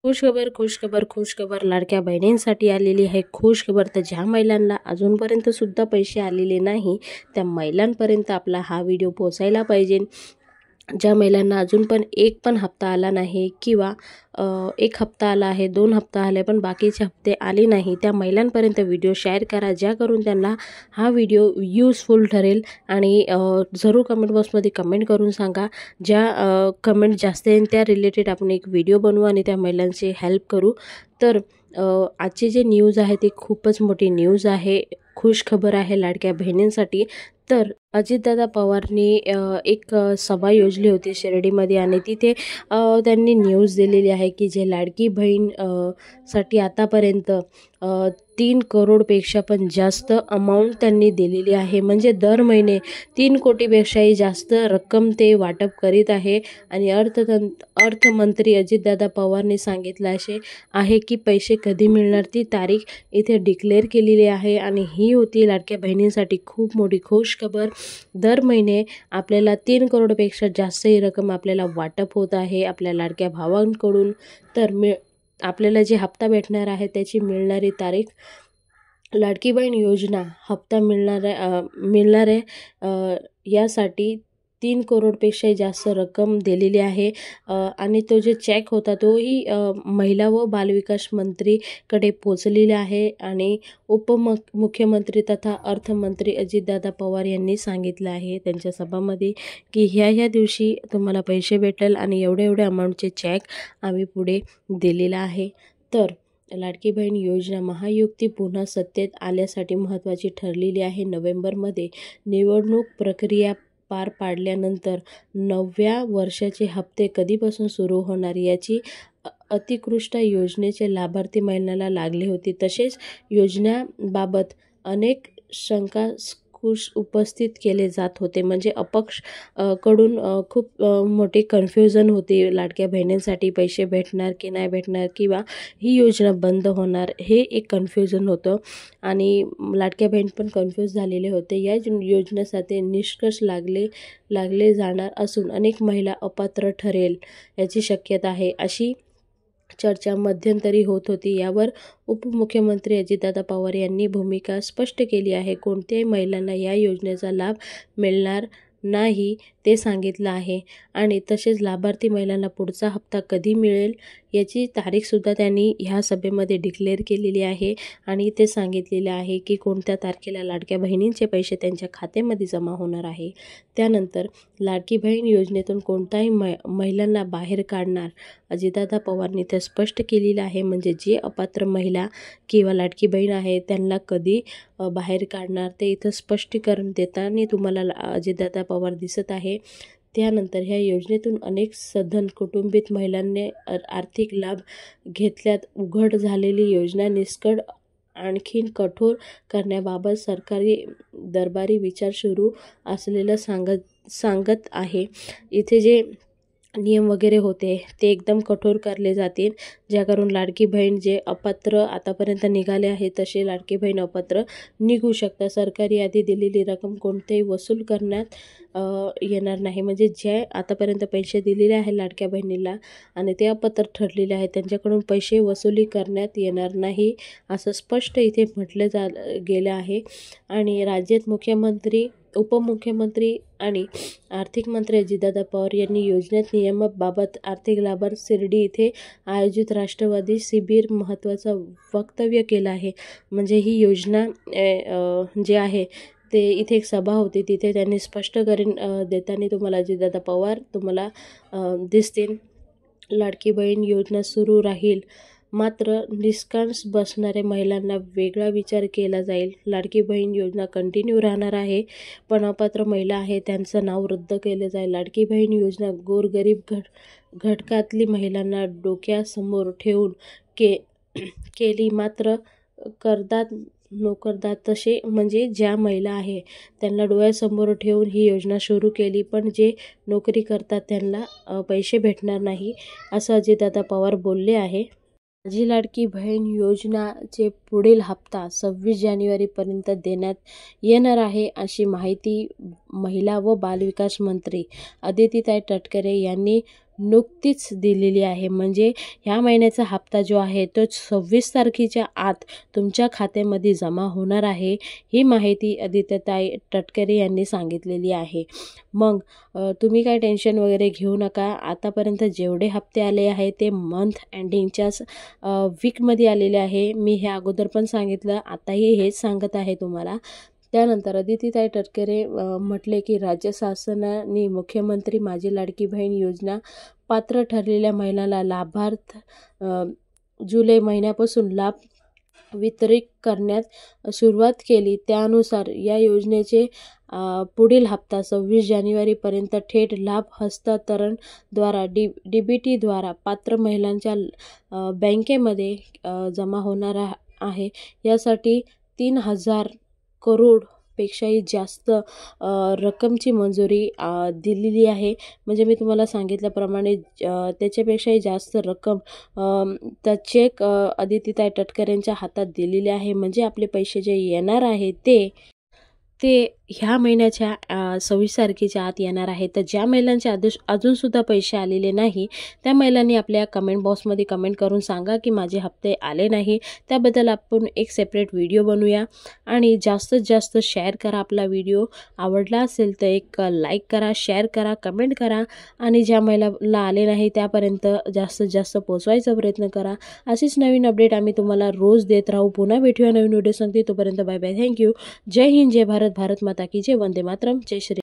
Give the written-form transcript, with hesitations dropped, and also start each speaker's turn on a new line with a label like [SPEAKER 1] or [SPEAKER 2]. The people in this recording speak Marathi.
[SPEAKER 1] खुशखबर खुशखबर खुशखबर लाडक्या बहिणींसाठी आलेली आहे खुशखबर। तर ज्या महिलांना अजूनपर्यंत सुद्धा पैसे आलेले नाही त्या महिलांपर्यंत आपला हा व्हिडिओ पोहोचायला पाहिजे। ज्या महिलांना अजून पण एक पण हप्ता आला नाही किंवा एक हप्ता आला आहे, 2 हप्ता आले पण बाकीचे हप्ते आले नाही, त्या महिलांपर्यंत व्हिडिओ शेअर करा ज्याकरून त्यांना हा व्हिडिओ यूजफुल ठरेल। आणि जरूर कमेंट बॉक्समध्ये कमेंट करून सांगा, ज्या कमेंट जास्त येईल त्या रिलेटेड आपण एक व्हिडिओ बनवू आणि त्या महिलांची हेल्प करू। तर आजची जे न्यूज आहे ती खूपच मोठी न्यूज आहे, खुश खबर आहे लाडक्या बहिणींसाठी। तर अजितदादा पवारनी एक सभा योजली होती शिर्डीमध्ये आणि तिथे त्यांनी न्यूज दिलेली आहे की जे लाडकी बहीण साठी आतापर्यंत 3 करोडपेक्षा पण जास्त अमाऊंट त्यांनी दिलेली आहे। म्हणजे दर महिने 3 कोटीपेक्षाही जास्त रक्कम ते वाटप करीत आहे। आणि अर्थमंत्री अजितदादा पवारने सांगितलं असे आहे की पैसे कधी मिळणार ती तारीख इथे डिक्लेअर केलेली आहे। आणि ही होती लाडक्या बहिणींसाठी खूप मोठी खुश खबर। दर महिने आपल्याला 3 करोडपेक्षा जास्त ही रक्कम आपल्याला वाटप होत आहे आपल्या लाडक्या भावांकडून। तर आपल्याला जे हप्ता भेटणार आहे त्याची मिळणारी तारीख, लाडकी बहीण योजना हप्ता मिळणार आहे यासाठी 3 करोडपेक्षाही जास्त रक्कम दिलेली आहे। आणि तो जे चेक होता तोही महिला व बालविकास मंत्रीकडे पोचलेला आहे। आणि मुख्यमंत्री तथा अर्थमंत्री अजितदादा पवार यांनी सांगितलं आहे त्यांच्या सभामध्ये की ह्या दिवशी तुम्हाला पैसे भेटेल आणि एवढ्या अमाऊंटचे चेक आम्ही पुढे दिलेला आहे। तर लाडकी बहीण योजना महायुती पुन्हा सत्तेत आल्यासाठी महत्त्वाची ठरलेली आहे। नोव्हेंबरमध्ये निवडणूक प्रक्रिया पार पाडल्यानंतर 9व्या वर्षाचे हप्ते कधीपासून सुरू होणार याची अतिकृष्ट योजनेचे लाभार्थी महिलांना लागले होते। तसेच योजनेबाबत अनेक शंका उपस्थित केले जात होते। म्हणजे अपक्ष कडून खूप मोठी कन्फ्युजन होती, लाडक्या बहिणींसाठी पैसे भेटणार की नाही भेटणार किंवा ही योजना बंद होणार, हे एक कन्फ्युजन होतं। आणि लाडक्या बहीण पण कन्फ्यूज झालेले होते। या योजनेसाठी निष्कर्ष लागले जाणार असून अनेक महिला अपात्र ठरेल याची शक्यता आहे, अशी चर्चा मध्यंतरी होत होती। यावर उपमुख्यमंत्री अजितदादा पवार यांनी भूमिका स्पष्ट केली आहे। कोणत्याही महिलांना या योजनेचा लाभ मिळणार नाही ते सांगितलं आहे। आणि तसेच लाभार्थी महिलांना पुढचा हप्ता कधी मिळेल याची तारीखसुद्धा त्यांनी ह्या सभेमध्ये डिक्लेअर केलेली आहे। आणि ते सांगितलेले आहे की कोणत्या तारखेला लाडक्या बहिणींचे पैसे त्यांच्या खात्यामध्ये जमा होणार आहे। त्यानंतर लाडकी बहीण योजनेतून कोणत्याही महिलांना बाहेर काढणार अजितदादा पवारनी ते स्पष्ट केलेलं आहे। म्हणजे जे अपात्र महिला किंवा लाडकी बहीण आहे त्यांना कधी बाहेर काढणार ते इथं स्पष्टीकरण देताना तुम्हाला अजितदादा पवार दिसत आहे। त्यानंतर ह्या योजनेतून अनेक सधन कुटुंबित महिलांनी आर्थिक लाभ घेतल्यात उघड झालेली योजना निष्कळ आणखीन कठोर करण्याबाबत सरकारी दरबारी विचार सुरू असलेलं सांगत आहे। इथे जे नियम वगैरे होते ते एकदम कठोर करले जातील, ज्याकरून लाडकी बहीण जे अपात्र आतापर्यंत निघाले आहे तसे लाडकी बहीण अपात्र निघू शकतात। सरकारी यादी दिलेली रक्कम कोणतेही वसूल करण्यात येणार नाही। म्हणजे जे आतापर्यंत पैसे दिलेले आहे लाडक्या बहिणीला आणि ते अपात्र ठरलेले आहे त्यांच्याकडून पैसे वसुली करण्यात येणार नाही, असं स्पष्ट इथे म्हटलं गेलं आहे। आणि राज्यात मुख्यमंत्री, उपमुख्यमंत्री आणि आर्थिक मंत्री अजितदादा पवार यांनी योजनेत नियमाबाबत आर्थिक लाभार्थ शिर्डी इथे आयोजित राष्ट्रवादी शिबिर महत्त्वाचं वक्तव्य केलं आहे। म्हणजे ही योजना जे आहे ते इथे एक सभा होती तिथे त्यांनी स्पष्टीकरण देताना तुम्हाला अजितदादा पवार तुम्हाला दिसतील। लाडकी बहीण योजना सुरू राहील मात्र निष्कांश बसणाऱ्या महिलांना वेगळा विचार केला जाईल। लाडकी बहीण योजना कंटिन्यू राहणार आहे पण अपात्र महिला आहे त्यांचं नाव रद्द केलं जाईल। लाडकी बहीण योजना गोरगरीब घटकातली महिलांना डोक्यासमोर ठेवून केली मात्र करदात नोकरदार तसे म्हणजे ज्या महिला आहे त्यांना डोळ्यासमोर ठेवून ही योजना सुरू केली पण जे नोकरी करतात त्यांना पैसे भेटणार नाही, असं अजितदादा पवार बोलले आहे। माझी लाडकी बहीण योजनाचे पुढील हप्ता 26 जानेवारीपर्यंत देण्यात येणार आहे, अशी माहिती महिला व बालविकास मंत्री अदितीताई तटकरे यांनी नुकतीच दिलेली आहे. म्हणजे ह्या महिन्याचा हप्ता जो आहे तो 26 तारखेच्या आत तुमच्या खात्यामध्ये जमा होणार आहे. ही माहिती आदित्यताई तटकरे यांनी सांगितलेली आहे. मग तुम्ही काय टेन्शन वगैरे घेऊ नका. आतापर्यंत जेवढे हप्ते आले आहे ते मंथ एंडिंगच्याच वीकमध्ये आलेले आहे. मी हे अगोदर पण सांगितलं, आताही हेच सांगत आहे तुम्हाला. त्यानंतर आदित्यताई तटकरे म्हटले की राज्य शासनाने मुख्यमंत्री माझी लाडकी बहीण योजना पात्र ठरलेल्या महिलांना लाभार्थ जुलै महिन्यापासून लाभ वितरित करण्यात सुरुवात केली. त्यानुसार या योजनेचे पुढील हप्ता 26 जानेवारीपर्यंत थेट लाभ हस्तांतरणद्वारा DBTद्वारा पात्र महिलांच्या बँकेमध्ये जमा होणार आहे. यासाठी 3,000 करोड पेक्षाही जास्त रकमची मंजुरी दिलेली आहे. म्हणजे मी तुम्हाला सांगितल्याप्रमाणे त्याच्यापेक्षाही जास्त रक्कम त्या चेक आदित्यताई तटकरेंच्या हातात दिलेले आहे. म्हणजे आपले पैसे जे येणार आहे ते ह्या महिन्याच्या 26 तारखेच्या आत येणार आहे. तर ज्या महिलांचे अजूनसुद्धा पैसे आलेले नाही त्या महिलांनी आपल्या कमेंट बॉक्समध्ये कमेंट करून सांगा की माझे हप्ते आले नाही. त्याबद्दल आपण एक सेपरेट व्हिडिओ बनवूया आणि जास्तीत जास्त शेअर करा. आपला व्हिडिओ आवडला असेल तर एक लाईक करा, शेअर करा, कमेंट करा आणि ज्या महिलांना आले नाही त्यापर्यंत जास्तीत जास्त पोचवायचा प्रयत्न करा. अशीच नवीन अपडेट आम्ही तुम्हाला रोज देत राहू. पुन्हा भेटूया नवीन व्हिडिओ सांगते. तोपर्यंत बाय बाय. थँक्यू. जय हिंद, जय भारत, भारत माता की जय. वंदे मातरम. जय श्री